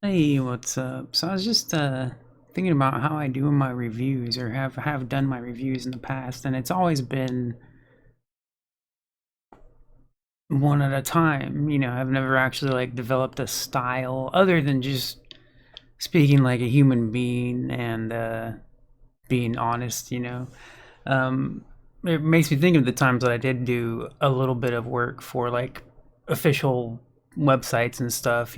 Hey, what's up? So I was just thinking about how I do in my reviews or have done my reviews in the past, and it's always been one at a time. I've never actually like developed a style other than just speaking like a human being and being honest. Um, it makes me think of the times that I did do a little bit of work for like official websites and stuff.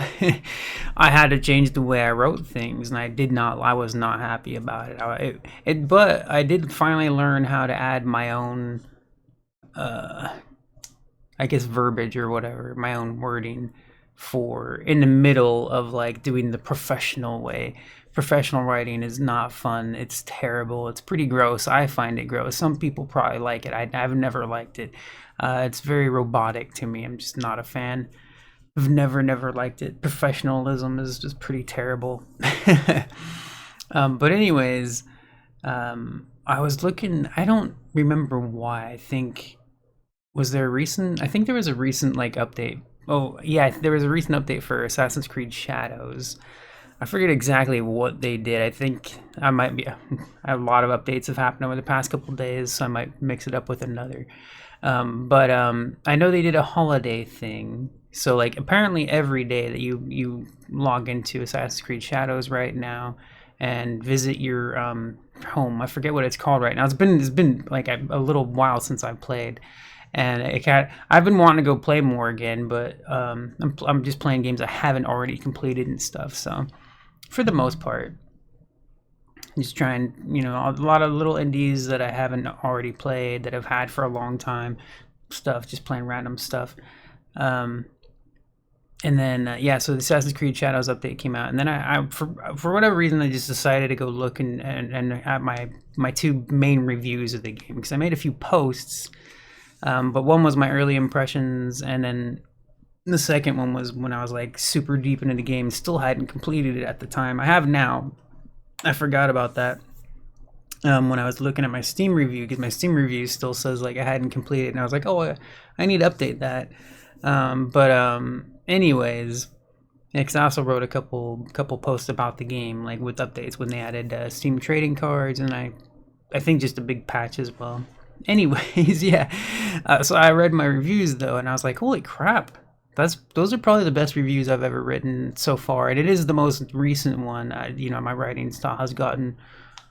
I had to change the way I wrote things, and I was not happy about it. But I did finally learn how to add my own, uh, I guess, verbiage or whatever, my own wording for in the middle of like doing the professional way. Professional writing is not fun. It's terrible. It's pretty gross. I find it gross. Some people probably like it. I've never liked it. It's very robotic to me. I'm just not a fan. I've never liked it. Professionalism is just pretty terrible. But anyways, I was looking. I don't remember why. Was there a recent? I think there was a recent like update. Oh yeah, there was a recent update for Assassin's Creed Shadows. I forget exactly what they did. I think I might be. A lot of updates have happened over the past couple days, so I might mix it up with another. But I know they did a holiday thing. So like apparently every day that you log into Assassin's Creed Shadows right now and visit your home. I forget what it's called right now. It's been like a little while since I've played, and I've been wanting to go play more again, but I'm just playing games I haven't already completed and stuff. So for the most part, just trying, a lot of little indies that I haven't already played that I've had for a long time, just playing random stuff. Um, and then yeah, so the Assassin's Creed Shadows update came out, and then I for whatever reason I just decided to go look and at my two main reviews of the game, because I made a few posts, but one was my early impressions, and then the second one was when I was like super deep into the game, still hadn't completed it at the time. I have now. I forgot about that when I was looking at my Steam review, because my Steam review still says like I hadn't completed, and I was like, oh, I need to update that. But anyways, because I also wrote a couple posts about the game, like with updates when they added Steam trading cards, and I think just a big patch as well. Anyways, yeah. So I read my reviews though, and I was like, holy crap. Those are probably the best reviews I've ever written so far, and it is the most recent one. My writing style has gotten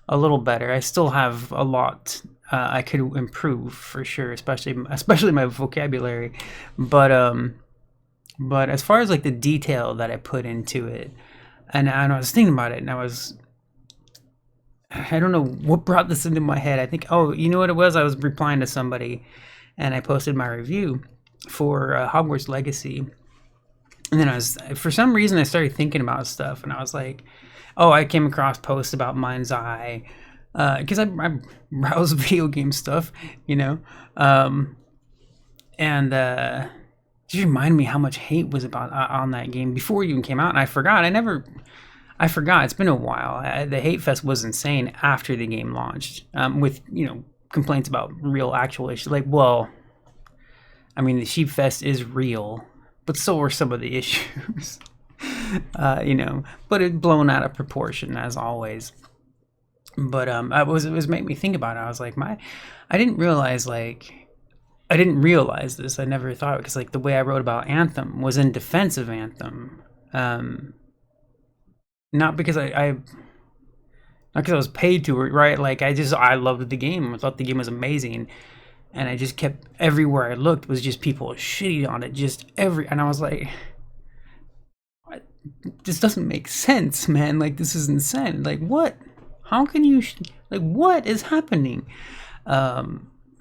a little better. I still have a lot I could improve for sure, especially my vocabulary. But as far as like the detail that I put into it, and I was thinking about it, and I don't know what brought this into my head. I think, oh, you know what it was? I was replying to somebody, and I posted my review for Hogwarts Legacy, and then for some reason I started thinking about stuff, and I was like, oh, I came across posts about MindsEye, because I browse video game stuff, and just reminded me how much hate was about on that game before it even came out, and I forgot. I forgot. It's been a while. The hate fest was insane after the game launched, with complaints about real actual issues. Like, well, I mean, the sheep fest is real, but so are some of the issues. But it blown out of proportion as always. But it was made me think about it. I was like, I didn't realize this. I never thought, because like the way I wrote about Anthem was in defense of Anthem, not because not because I was paid to it, right? Like I loved the game. I thought the game was amazing, and I just kept, everywhere I looked was just people shitting on it, and I was like, this doesn't make sense, man. Like, this is insane. Like, what? How can you? Like, what is happening?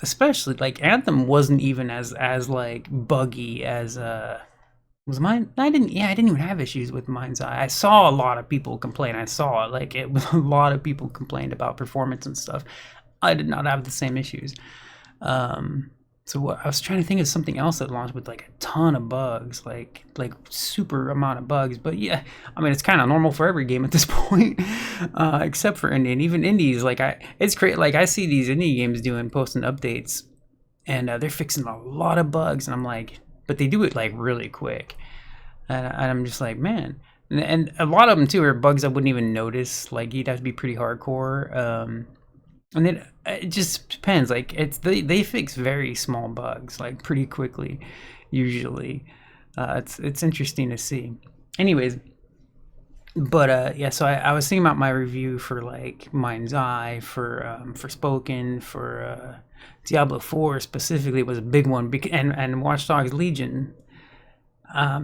Especially like Anthem wasn't even as like buggy as was mine. I didn't even have issues with MindsEye. I saw a lot of people complain. I saw it, like, it was a lot of people complained about performance and stuff. I did not have the same issues. So what I was trying to think of something else that launched with like a ton of bugs, like super amount of bugs. But yeah, I mean, it's kind of normal for every game at this point, except for indie. And even indies, like it's great. Like I see these indie games posting updates, and they're fixing a lot of bugs, and I'm like, but they do it like really quick. and I'm just like, man. And a lot of them too are bugs I wouldn't even notice. Like you'd have to be pretty hardcore. And it just depends. Like they fix very small bugs like pretty quickly, usually. It's interesting to see. Anyways, but yeah, so I was thinking about my review for like MindsEye, for Spoken, for Diablo 4 specifically was a big one, and Watch Dogs Legion,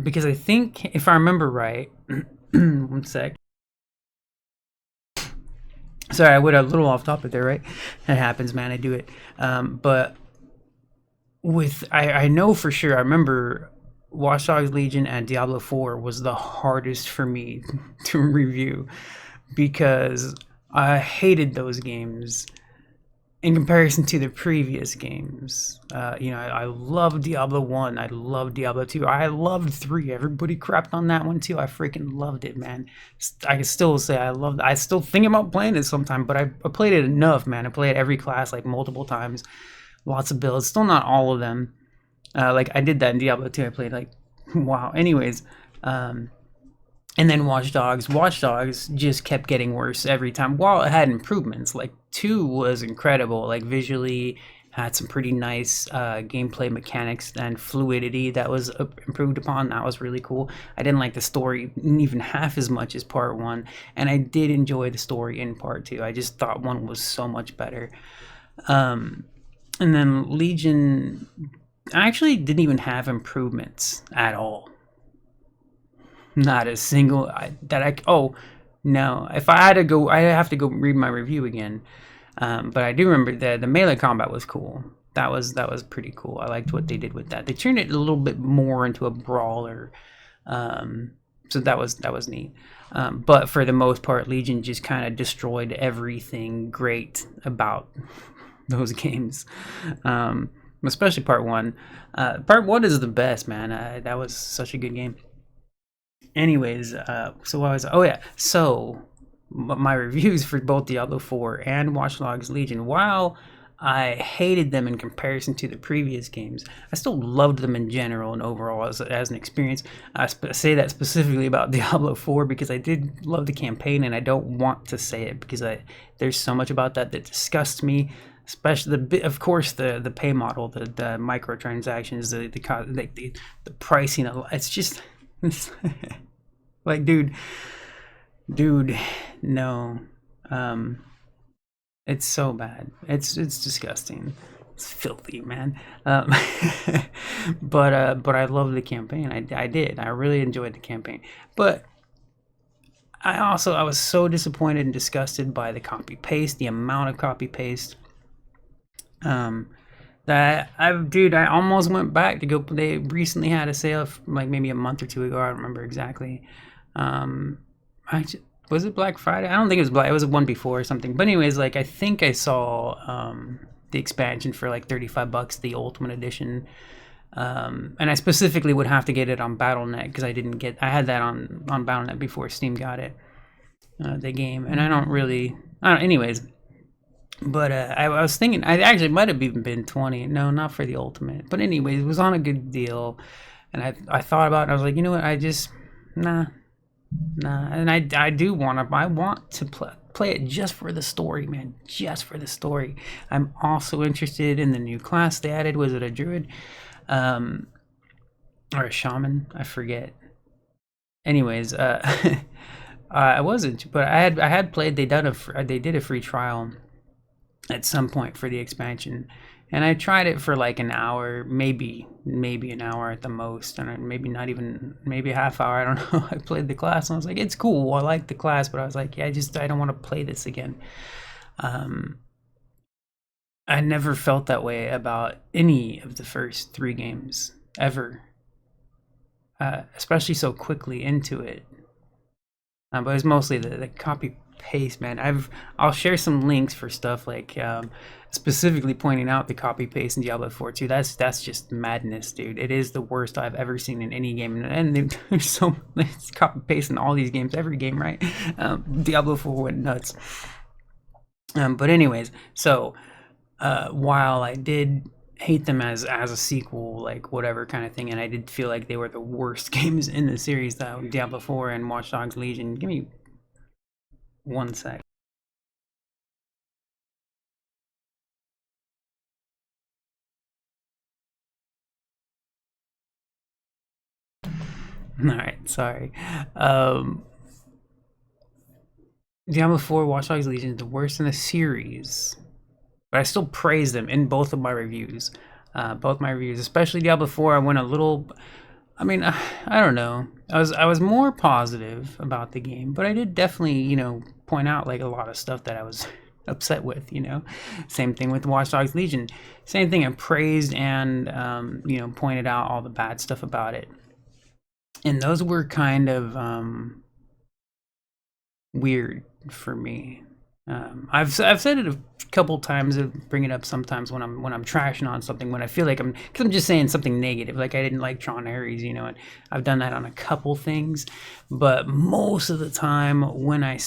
because I think if I remember right, one sec. Sorry, I went a little off topic there, right? That happens, man. I do it. But I know for sure. I remember Watch Dogs Legion and Diablo 4 was the hardest for me to review because I hated those games in comparison to the previous games. I loved Diablo 1. I loved Diablo 2. I loved 3. Everybody crapped on that one too. I freaking loved it, man. I can still say I loved it. I still think about playing it sometime, but I played it enough, man. I played every class like multiple times. Lots of builds. Still not all of them. Like I did that in Diablo 2. I played like, wow. Anyways, and then Watch Dogs just kept getting worse every time. While it had improvements, like 2 was incredible. Like visually, had some pretty nice gameplay mechanics and fluidity that was improved upon. That was really cool. I didn't like the story even half as much as part 1, and I did enjoy the story in part 2. I just thought 1 was so much better. And then Legion actually didn't even have improvements at all. Not a single oh no, if I had to go, I have to go read my review again. But I do remember that the melee combat was cool. That was pretty cool. I liked what they did with that. They turned it a little bit more into a brawler, so that was neat. But for the most part, Legion just kind of destroyed everything great about those games, especially part 1. Part 1 is the best, man. That was such a good game. Anyways, so my reviews for both Diablo 4 and Watch Dogs Legion, while I hated them in comparison to the previous games, I still loved them in general and overall as an experience. I say that specifically about Diablo 4 because I did love the campaign, and I don't want to say it because there's so much about that disgusts me, especially of course the pay model, the microtransactions, the pricing. It's just like, dude, no. It's so bad. It's disgusting. It's filthy, man. But I love the campaign. I did. I really enjoyed the campaign. But I was so disappointed and disgusted by the copy paste, the amount of copy paste. That I almost went back to go. They recently had a sale like maybe a month or 2 ago. I don't remember exactly. Was it Black Friday? I don't think it was Black. It was one before or something. But anyways, like I think I saw the expansion for like $35, the Ultimate Edition. And I specifically would have to get it on BattleNet because I had that on BattleNet before Steam got it, the game. And I don't. Anyways. But I was thinking, I actually might have even been 20. No, not for the Ultimate. But anyways, it was on a good deal. And I thought about it. I was like, you know what? I just, nah. And I want to play it just for the story, man. Just for the story. I'm also interested in the new class they added. Was it a druid? Or a shaman? I forget. Anyways, I wasn't. But I had played, they did a free trial at some point for the expansion, and I tried it for like an hour, maybe an hour at the most, and maybe a half hour, I don't know. I played the class and I was like, it's cool, I like the class, but I was like, yeah, I don't want to play this again. I never felt that way about any of the first 3 games ever, especially so quickly into it. But it was mostly the copy paste, man. I'll share some links for stuff like specifically pointing out the copy paste in Diablo 4 too. That's just madness, dude. It is the worst I've ever seen in any game, and there's so much copy paste in all these games, every game, right? Diablo 4 went nuts. But anyways, so while I did hate them as a sequel, like whatever kind of thing. And I did feel like they were the worst games in the series, though. Diablo 4 and Watch Dogs Legion. Give me one sec. All right, sorry. Diablo 4, Watch Dogs Legion is the worst in the series, but I still praise them in both of my reviews. Both my reviews, especially Diablo 4, I went a little. I mean, I don't know. I was more positive about the game, but I did definitely, point out like a lot of stuff that I was upset with. Same thing with Watch Dogs Legion. Same thing. I praised and pointed out all the bad stuff about it, and those were kind of weird for me. I've said it a couple times. I bring it up sometimes when I'm trashing on something, when I feel like because I'm just saying something negative, like I didn't like Tron Ares, and I've done that on a couple things. But most of the time, when I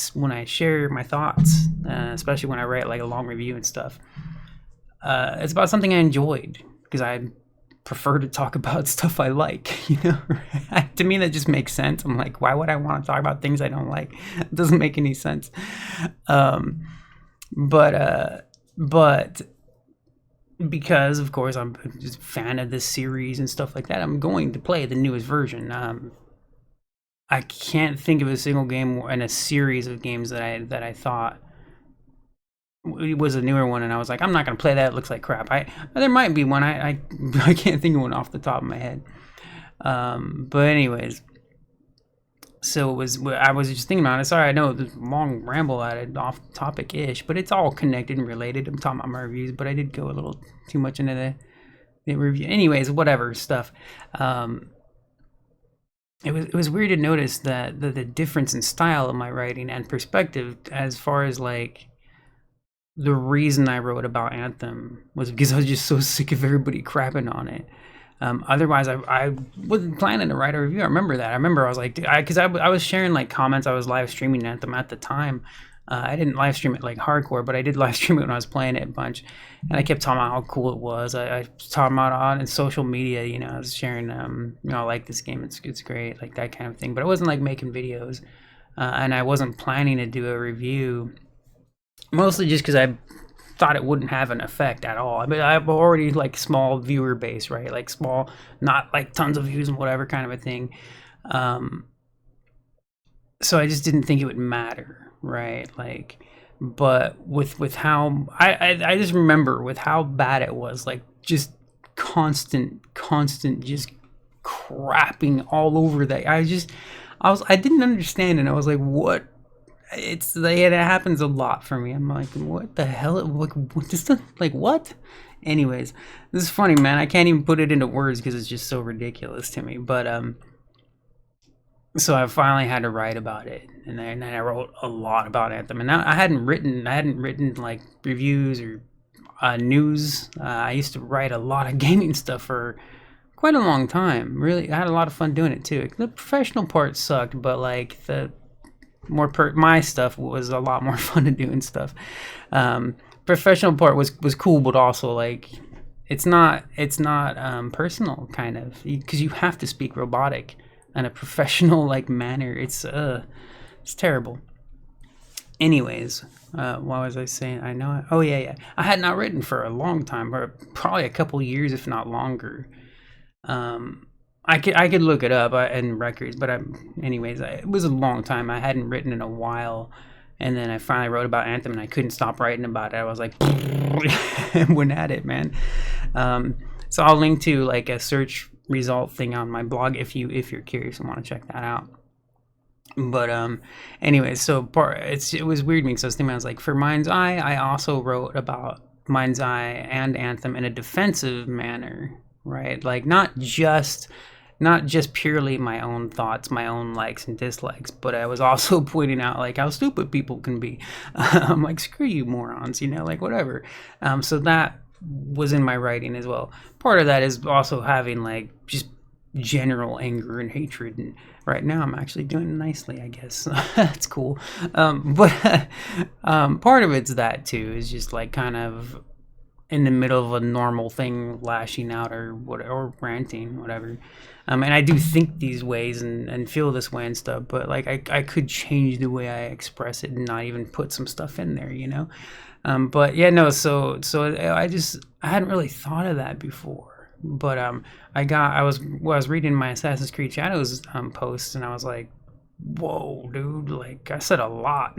share my thoughts, especially when I write like a long review and stuff, it's about something I enjoyed, because I prefer to talk about stuff I like. To me that just makes sense. I'm like, why would I want to talk about things I don't like? It doesn't make any sense. But because of course I'm just a fan of this series and stuff like that, I'm going to play the newest version. I can't think of a single game in a series of games that I thought it was a newer one and I was like, I'm not gonna play that, it looks like crap. There might be one. I can't think of one off the top of my head. But anyways, so I was just thinking about it. Sorry, I know this long ramble at it, off topic ish, but it's all connected and related. I'm talking about my reviews, but I did go a little too much into the review. Anyways, whatever stuff. It was weird to notice that the difference in style of my writing and perspective, as far as like the reason I wrote about Anthem was because I was just so sick of everybody crapping on it. Otherwise, I wasn't planning to write a review. I remember that. I was like, because I was sharing like comments. I was live streaming Anthem at the time. I didn't live stream it like hardcore, but I did live stream it when I was playing it a bunch. And I kept talking about how cool it was. I was talking about it on social media. I was sharing, I like this game. It's great, like that kind of thing. But I wasn't like making videos, and I wasn't planning to do a review. Mostly just because I thought it wouldn't have an effect at all. I mean, I've already like small viewer base, right? Like small, not like tons of views and whatever kind of a thing. So I just didn't think it would matter, right? Like, but with how I just remember with how bad it was, like just constant, just crapping all over that. I didn't understand, and I was like, what? It's like, it happens a lot for me. I'm like, what the hell? Like, what is the, like, what? Anyways, this is funny, man. I can't even put it into words because it's just so ridiculous to me. But so I finally had to write about it, and then I wrote a lot about Anthem. And now I hadn't written like reviews or news. I used to write a lot of gaming stuff for quite a long time. Really, I had a lot of fun doing it too. The professional part sucked, but like the my stuff was a lot more fun to do and stuff. Professional part was cool, but also like it's not personal, kind of, because you have to speak robotic in a professional like manner. It's terrible. Anyways, what was I saying? Oh yeah, I had not written for a long time, or probably a couple years, if not longer. I could look it up in records, but anyways, it was a long time. I hadn't written in a while, and then I finally wrote about Anthem, and I couldn't stop writing about it. I was like, and went at it, man. So I'll link to like a search result thing on my blog if you're curious and want to check that out. But anyways, so it was weird to me, because I was thinking, I was like, for MindsEye, I also wrote about MindsEye and Anthem in a defensive manner, right? Like not just purely my own thoughts, my own likes and dislikes, but I was also pointing out like how stupid people can be. I'm like, screw you morons, like whatever. So that was in my writing as well. Part of that is also having like just general anger and hatred, and right now I'm actually doing nicely, I guess. That's cool. But part of it's that too, is just like kind of in the middle of a normal thing, lashing out or what, or ranting, whatever. And I do think these ways and feel this way and stuff, but like I could change the way I express it and not even put some stuff in there, you know. But yeah, no. So I hadn't really thought of that before. But I was reading my Assassin's Creed Shadows post, and I was like, whoa, dude! Like I said a lot.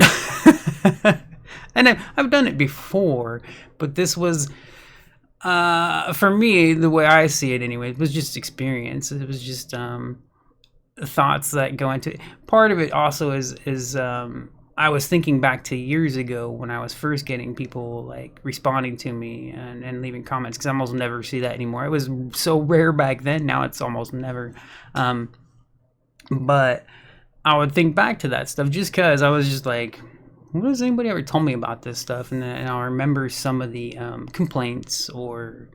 And I've done it before, but this was, for me, the way I see it anyway, it was just experience. It was just thoughts that go into it. Part of it also is I was thinking back to years ago when I was first getting people like responding to me and leaving comments, because I almost never see that anymore. It was so rare back then. Now it's almost never. But I would think back to that stuff just because I was just like, what has anybody ever told me about this stuff? And I'll remember some of the complaints or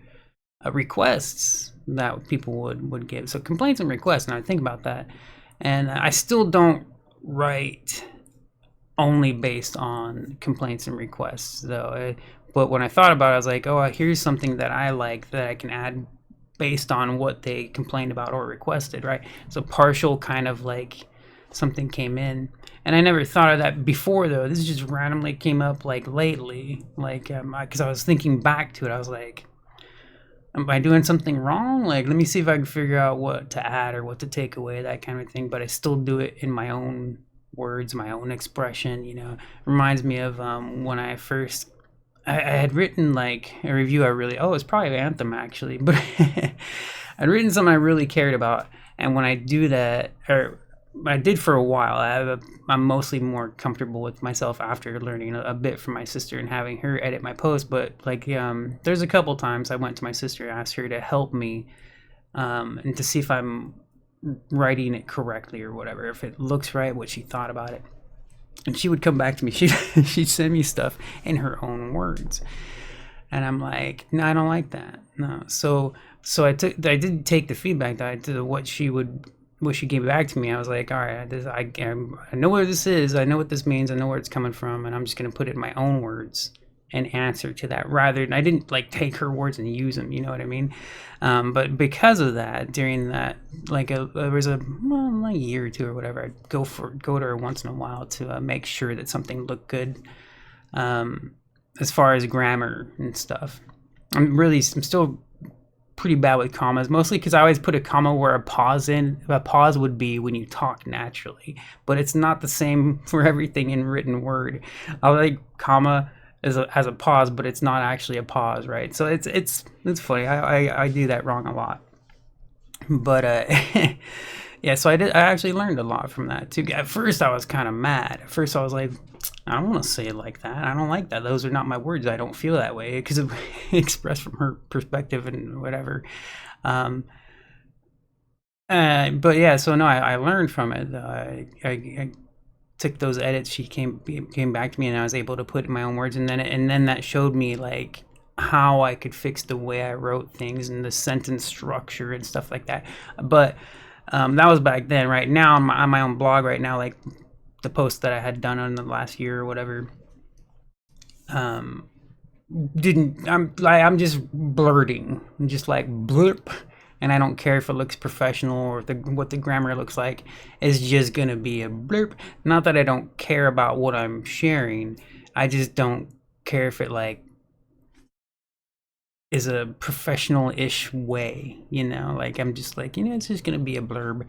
requests that people would give. So complaints and requests, and I think about that. And I still don't write only based on complaints and requests, though. But when I thought about it, I was like, oh, here's something that I like that I can add based on what they complained about or requested, right? So partial kind of like something came in. And I never thought of that before, though. This just randomly came up like lately, like because I was thinking back to it. I was like, am I doing something wrong? Like, let me see if I can figure out what to add or what to take away, that kind of thing. But I still do it in my own words, my own expression, you know. Reminds me of when I first, I had written like a review it's probably Anthem actually, but I'd written something I really cared about. And when I do that, or I did for a while, I'm mostly more comfortable with myself after learning a bit from my sister and having her edit my post. But like, there's a couple times I went to my sister, asked her to help me and to see if I'm writing it correctly or whatever, if it looks right, what she thought about it. And she would come back to me. She'd send me stuff in her own words, and I'm like, no, I don't like that. No. So I did take the feedback that what she gave back to me. I was like, all right, I know where this is. I know what this means. I know where it's coming from, and I'm just gonna put it in my own words and answer to that, rather than, I didn't like take her words and use them, you know what I mean? But because of that, during that, like there was a year or two or whatever, I'd go to her once in a while to make sure that something looked good, as far as grammar and stuff. I'm still pretty bad with commas, mostly because I always put a comma where a pause would be when you talk naturally, but it's not the same for everything in written word. I like comma as a pause, but it's not actually a pause, right? So it's funny. I do that wrong a lot, but yeah. So I actually learned a lot from that too. At first, I was kind of mad. At first, I was like, I don't want to say it like that. I don't like that. Those are not my words. I don't feel that way, because it expressed from her perspective and whatever. But yeah. So no, I learned from it. I took those edits she came back to me, and I was able to put in my own words, and then that showed me like how I could fix the way I wrote things and the sentence structure and stuff like that. But that was back then. Right now on my own blog right now, like the post that I had done in the last year or whatever, I'm just blurting, just like blurp. And I don't care if it looks professional or what the grammar looks like. It's just going to be a blurb. Not that I don't care about what I'm sharing. I just don't care if it like is a professional-ish way, you know? Like, I'm just like, you know, it's just going to be a blurb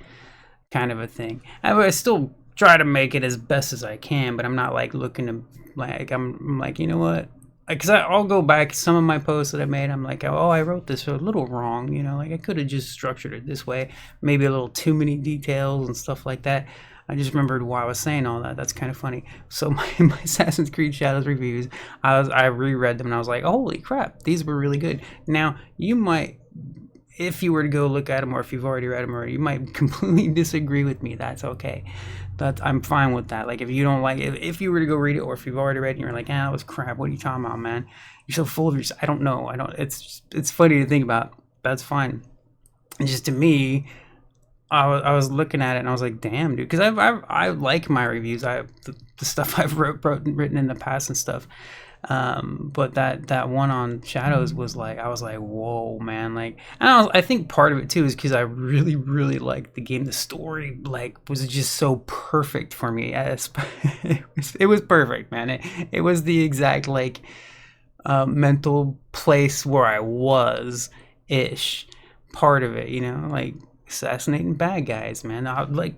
kind of a thing. I still try to make it as best as I can, but I'm not like looking to, like, I'm like, you know what? Because I'll go back some of my posts that I made. I'm like, oh, I wrote this a little wrong, you know, like I could have just structured it this way, maybe a little too many details and stuff like that. I just remembered why I was saying all that. That's kind of funny. So my Assassin's Creed Shadows reviews, I reread them and I was like, holy crap, these were really good. Now you might, if you were to go look at them, or if you've already read them, or you might completely disagree with me. That's okay. I'm fine with that. Like, if you don't like it, if you were to go read it, or if you've already read it and you're like, that was crap, what are you talking about, man? You're so full of yourself. I don't know. It's funny to think about. That's fine. And just to me, I was looking at it and I was like, damn, dude, because I like my reviews. The stuff I've written in the past and stuff. But that one on Shadows was like, I was like, whoa, man. Like, and I think part of it too is because I really, really liked the game. The story like was just so perfect for me. Yes, it was perfect, man. It was the exact like mental place where I was ish part of it, like assassinating bad guys, man. Like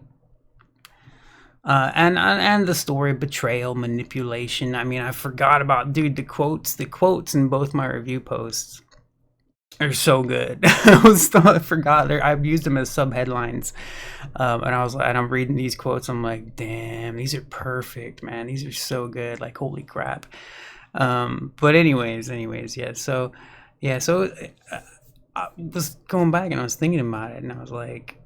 and the story, betrayal, manipulation. I mean, I forgot about, dude, the quotes in both my review posts are so good. I forgot, I've used them as sub headlines, and I'm reading these quotes. I'm like, damn, these are perfect, man. These are so good. Like, holy crap. But anyways, yeah. So I was going back and I was thinking about it, and I was like,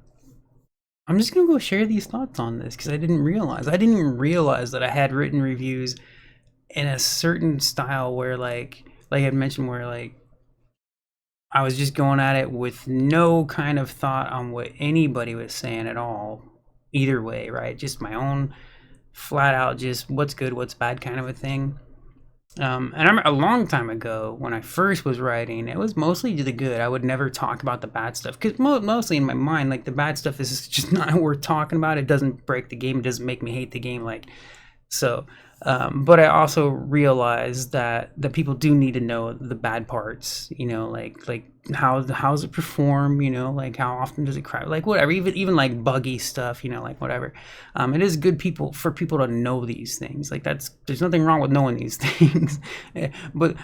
I'm just gonna go share these thoughts on this because I didn't even realize that I had written reviews in a certain style where like I mentioned, where like I was just going at it with no kind of thought on what anybody was saying at all, either way, right? Just my own flat out, just what's good, what's bad kind of a thing. And I remember a long time ago when I first was writing, it was mostly the good. I would never talk about the bad stuff because mostly in my mind, like the bad stuff is just not worth talking about. It doesn't break the game. It doesn't make me hate the game. Like, so, but I also realized that people do need to know the bad parts, like how's it perform, like how often does it cry, like whatever, even like buggy stuff, like whatever. It is good for people to know these things. Like there's nothing wrong with knowing these things. But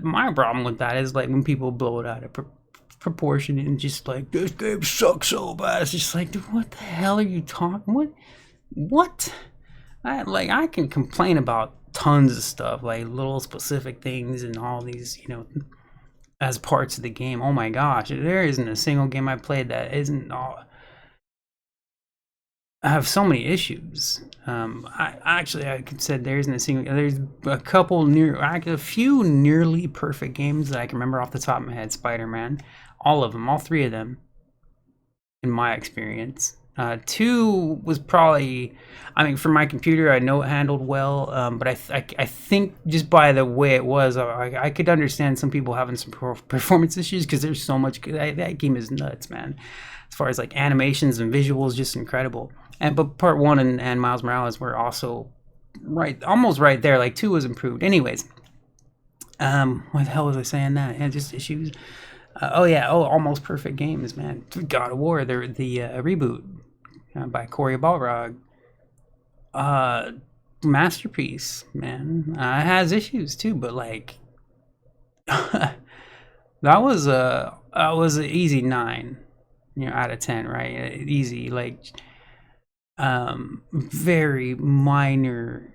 my problem with that is like when people blow it out of proportion and just like, this game sucks so bad. It's just like, dude, what the hell are you talking? What? I can complain about tons of stuff, like little specific things and all these, as parts of the game. Oh my gosh, there isn't a single game I played that isn't all. I have so many issues. I could say there isn't a single. There's a few nearly perfect games that I can remember off the top of my head. Spider-Man, all of them, all three of them, in my experience. Two was probably, I mean, for my computer, I know it handled well, but I think just by the way it was, I could understand some people having some performance issues because there's so much. That game is nuts, man. As far as like animations and visuals, just incredible. But part one and Miles Morales were also almost right there. Like two was improved. Anyways, what the hell was I saying that? Yeah, just issues. Almost perfect games, man. God of War, the reboot by Cory Balrog. Masterpiece, man. It has issues too, but like that was an easy 9, out of 10, right? Easy, like very minor,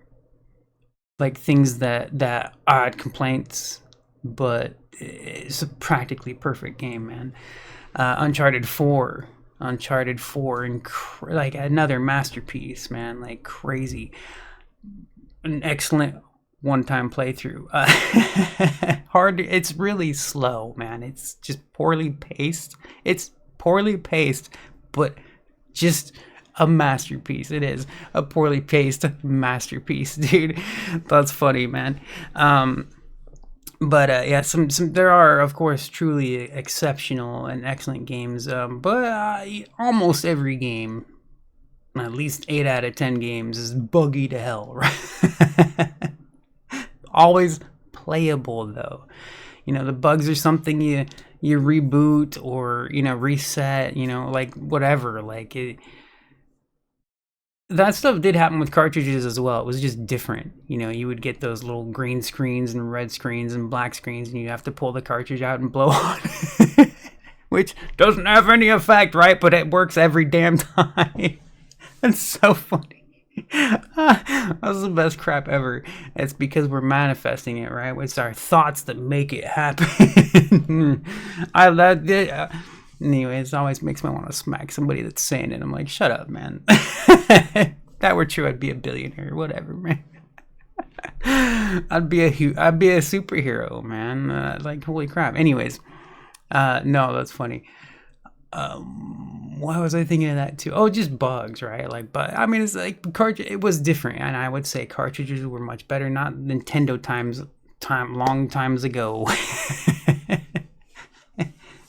like things that I had complaints, but it's a practically perfect game, man. Uncharted 4, like another masterpiece, man. Like crazy, an excellent one-time playthrough. Hard. It's really slow, man. It's just poorly paced. But just a masterpiece. It is a poorly paced masterpiece, dude. That's funny, man. But some there are, of course, truly exceptional and excellent games. But almost every game, at least 8 out of 10 games, is buggy to hell, right? Always playable though. The bugs are something you reboot or reset. Like whatever. Like that stuff did happen with cartridges as well. It was just different. You would get those little green screens and red screens and black screens, and you have to pull the cartridge out and blow on it, which doesn't have any effect, right? But it works every damn time. It's so funny. That's the best crap ever. It's because we're manifesting it, right? It's our thoughts that make it happen. Anyways, it always makes me want to smack somebody that's saying it. I'm like, shut up, man. If that were true, I'd be a billionaire. Whatever, man. I'd be a superhero, man. Like, holy crap. Anyways, no, that's funny. Why was I thinking of that too? Oh, just bugs, right? Like, but I mean, it's like it was different, and I would say cartridges were much better. Not Nintendo long times ago.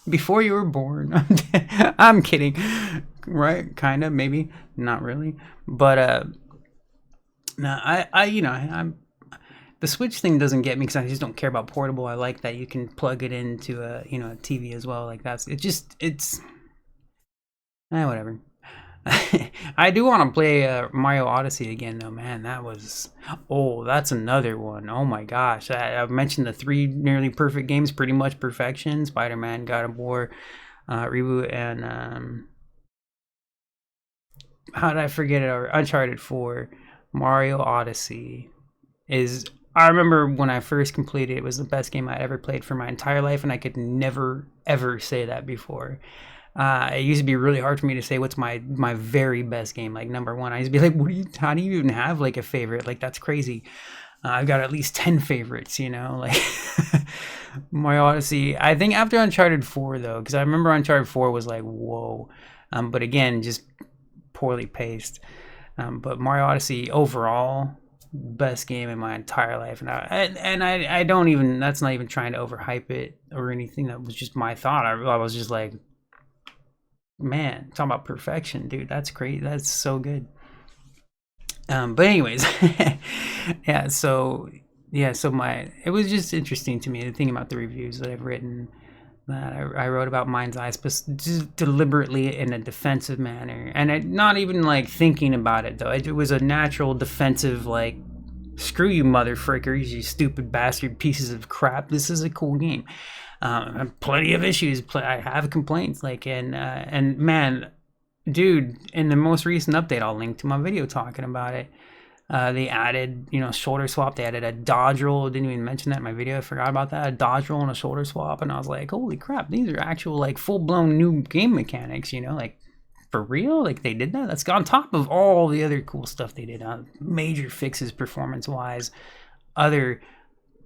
Before you were born. I'm kidding. Right? Kind of, maybe. Not really. But no, I'm the Switch thing doesn't get me because I just don't care about portable. I like that you can plug it into a TV as well. Like it's whatever. I do want to play Mario Odyssey again, though, man. That's another one. Oh my gosh. I've mentioned the 3 nearly perfect games, pretty much perfection: Spider-Man, God of War, reboot, and how did I forget it? Uncharted 4. Mario Odyssey I remember when I first completed it, it was the best game I'd ever played for my entire life, and I could never, ever say that before. It used to be really hard for me to say what's my very best game, like number one. I used to be like, how do you even have like a favorite? Like, that's crazy. I've got at least 10 favorites, like Mario Odyssey. I think after Uncharted 4 though, because I remember Uncharted 4 was like, whoa. But again, just poorly paced. But Mario Odyssey overall, best game in my entire life. And I don't even, that's not even trying to overhype it or anything. That was just my thought. I was just like, man, talking about perfection, dude. That's great. That's so good. But anyways, so it was just interesting to me to think about the reviews that I've written, that I wrote about MindsEye, just deliberately in a defensive manner, and not even like thinking about it though. It was a natural defensive, like, screw you motherfrickers, you stupid bastard pieces of crap. This is a cool game. Plenty of issues. I have complaints, like, and man, dude, in the most recent update, I'll link to my video talking about it. They added, shoulder swap. They added a dodge roll. Didn't even mention that in my video. I forgot about that. A dodge roll and a shoulder swap, and I was like, holy crap, these are actual, like, full-blown new game mechanics. Like, for real, like, they did that. That's on top of all the other cool stuff they did. Major fixes performance-wise. Other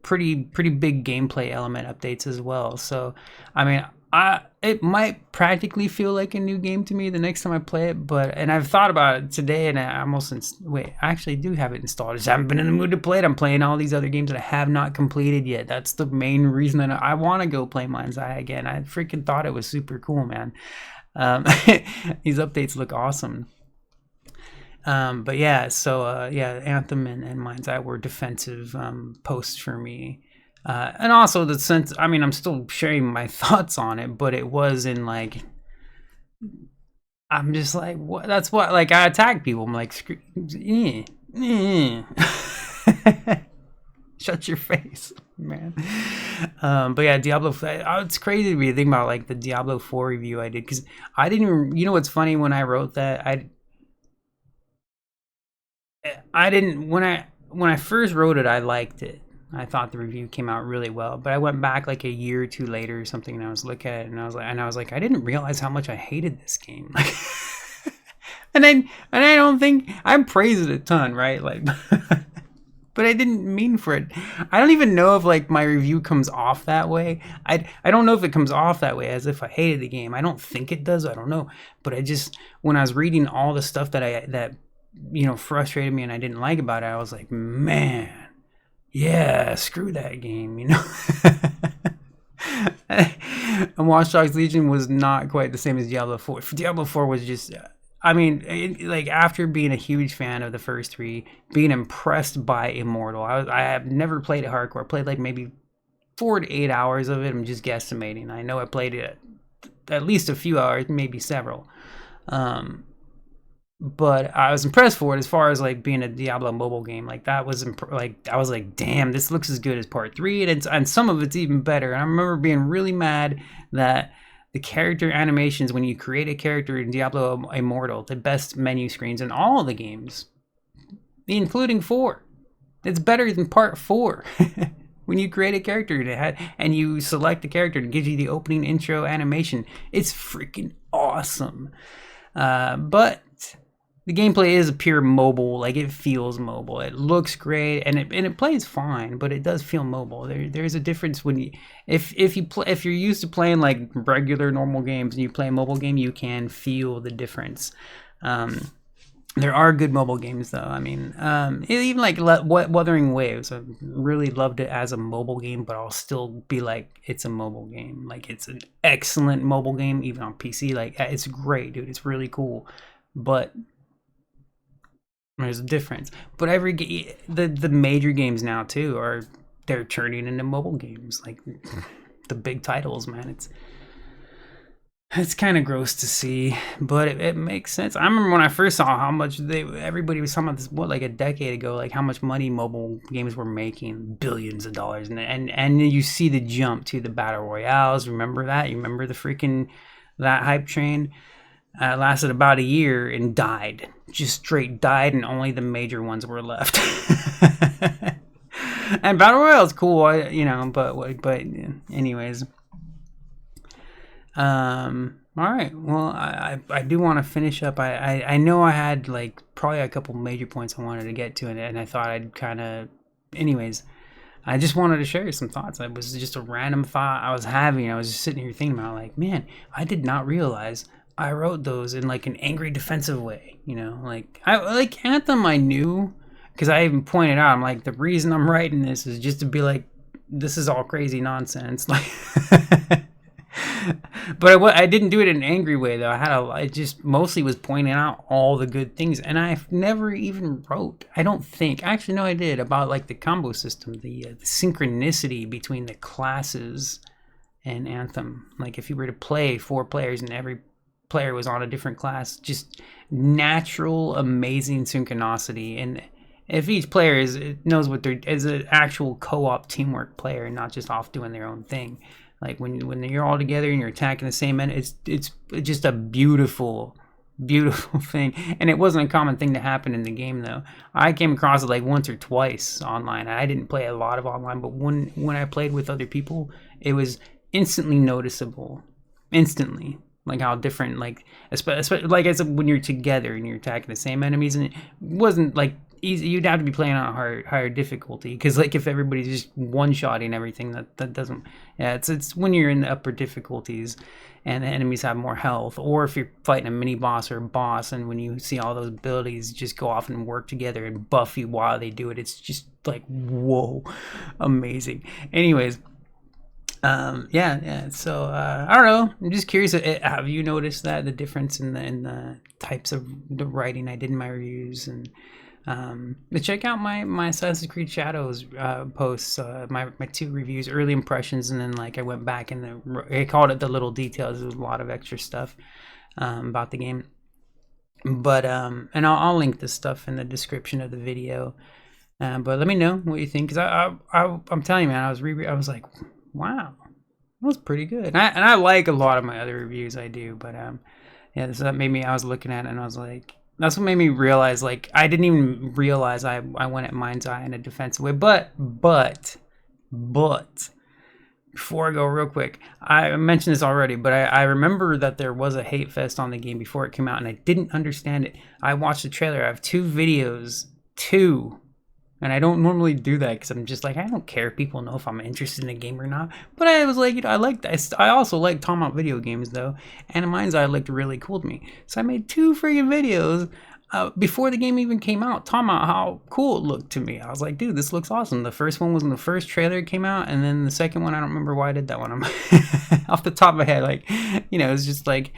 pretty big gameplay element updates as well. So I mean, it might practically feel like a new game to me the next time I play it, and I've thought about it today, and I actually do have it installed. I just haven't been in the mood to play it. I'm playing all these other games that I have not completed yet. That's the main reason that I want to go play MindsEye again. I freaking thought it was super cool, man. These updates look awesome. But yeah, so Anthem and MindsEye were defensive posts for me. And also the sense, I mean, I'm still sharing my thoughts on it, but it was in like, I'm just like, what? That's what, like, I attack people. I'm like, shut your face, man. But yeah, Diablo. It's crazy to me to think about, like, the Diablo 4 review I did, because I didn't even, what's funny, when I wrote that, I didn't, when I first wrote it, I liked it. I thought the review came out really well, but I went back like a year or two later or something, and I was looking at it, and I was like, I didn't realize how much I hated this game. Like, and I don't think I praised it a ton, right? Like, but I didn't mean for it. I don't even know if, like, my review comes off that way. I don't know if it comes off that way as if I hated the game. I don't think it does. I don't know. But when I was reading all the stuff that frustrated me and I didn't like about it, I was like, man, yeah, screw that game, And Watch Dogs Legion was not quite the same as Diablo 4. Diablo 4 was just, I mean, like, after being a huge fan of the first 3, being impressed by Immortal, I have never played it hardcore. I played like maybe 4 to 8 hours of it. I'm just guesstimating. I know I played it at least a few hours, maybe several. But I was impressed for it as far as, like, being a Diablo mobile game. Like, that was I was like, damn, this looks as good as part 3, and some of it's even better. And I remember being really mad that the character animations, when you create a character in Diablo Immortal, the best menu screens in all the games, including 4, it's better than part 4. When you create a character and you select the character, it gives you the opening intro animation. It's freaking awesome. But the gameplay is a pure mobile, like, it feels mobile. It looks great, and it plays fine, but it does feel mobile. There's a difference when if you're used to playing, like, regular normal games and you play a mobile game, you can feel the difference. There are good mobile games, though. I mean, even like Wuthering Waves. I really loved it as a mobile game, but I'll still be like, it's a mobile game. Like, it's an excellent mobile game, even on PC. Like, it's great, dude. It's really cool. But there's a difference. But the major games now too they're turning into mobile games. Like the big titles, man. It's kind of gross to see, but it makes sense. I remember when I first saw how much everybody was talking about this, like a decade ago, like how much money mobile games were making, billions of dollars, and you see the jump to the battle royales. Remember that? You remember that hype train? Lasted about a year and died, just straight died, and only the major ones were left. And battle royale is cool, but anyways. All right. Well, I do want to finish up. I know I had like probably a couple major points I wanted to get to, and I thought I'd kind of, anyways. I just wanted to share some thoughts. It was just a random thought I was having. I was just sitting here thinking about, like, man, I did not realize I wrote those in like an angry defensive way. Like Anthem, I knew, because I even pointed out, I'm like, the reason I'm writing this is just to be like, this is all crazy nonsense, like. But I didn't do it in an angry way, though. I just mostly was pointing out all the good things, and I've never even wrote, I don't think, actually no I did, about like the combo system, the synchronicity between the classes and Anthem. Like if you were to play 4 players and every player was on a different class, just natural, amazing synchronicity. And if each player knows what they're, is an actual co-op teamwork player, and not just off doing their own thing. Like when you're all together and you're attacking the same end, it's just a beautiful thing. And it wasn't a common thing to happen in the game, though. I came across it like once or twice online. I didn't play a lot of online, but when I played with other people, it was instantly noticeable. Instantly. Like how different, like especially like as when you're together and you're attacking the same enemies, and it wasn't like easy. You'd have to be playing on a higher difficulty, because like if everybody's just one-shotting everything, that doesn't. Yeah, it's when you're in the upper difficulties and the enemies have more health, or if you're fighting a mini boss or a boss, and when you see all those abilities just go off and work together and buff you while they do it, it's just like, whoa, amazing. Anyways. Yeah. So I don't know. I'm just curious. Have you noticed that the difference in the types of the writing I did in my reviews? And but check out my Assassin's Creed Shadows posts, my 2 reviews, early impressions, and then like I went back and I called it the little details. There's a lot of extra stuff about the game. But and I'll link this stuff in the description of the video. But let me know what you think, because I'm telling you, man, I was like, wow, that was pretty good. And I like a lot of my other reviews I do, but yeah, so that made me, I was looking at it and I was like, that's what made me realize, like, I didn't even realize I went at MindsEye in a defensive way. But before I go real quick, I mentioned this already, but I remember that there was a hate fest on the game before it came out, and I didn't understand it. I watched the trailer. I have 2 videos, and I don't normally do that because I'm just like, I don't care if people know if I'm interested in a game or not. But I was like, I also like talking about video games, though. And MindsEye looked really cool to me. So I made 2 freaking videos before the game even came out, talking about how cool it looked to me. I was like, dude, this looks awesome. The first one was when the first trailer came out. And then the second one, I don't remember why I did that one. I'm off the top of my head, like, it's just like,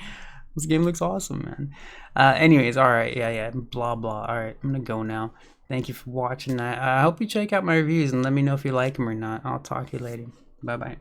this game looks awesome, man. Anyways, all right. Yeah. Blah, blah. All right, I'm going to go now. Thank you for watching. I hope you check out my reviews and let me know if you like them or not. I'll talk to you later. Bye-bye.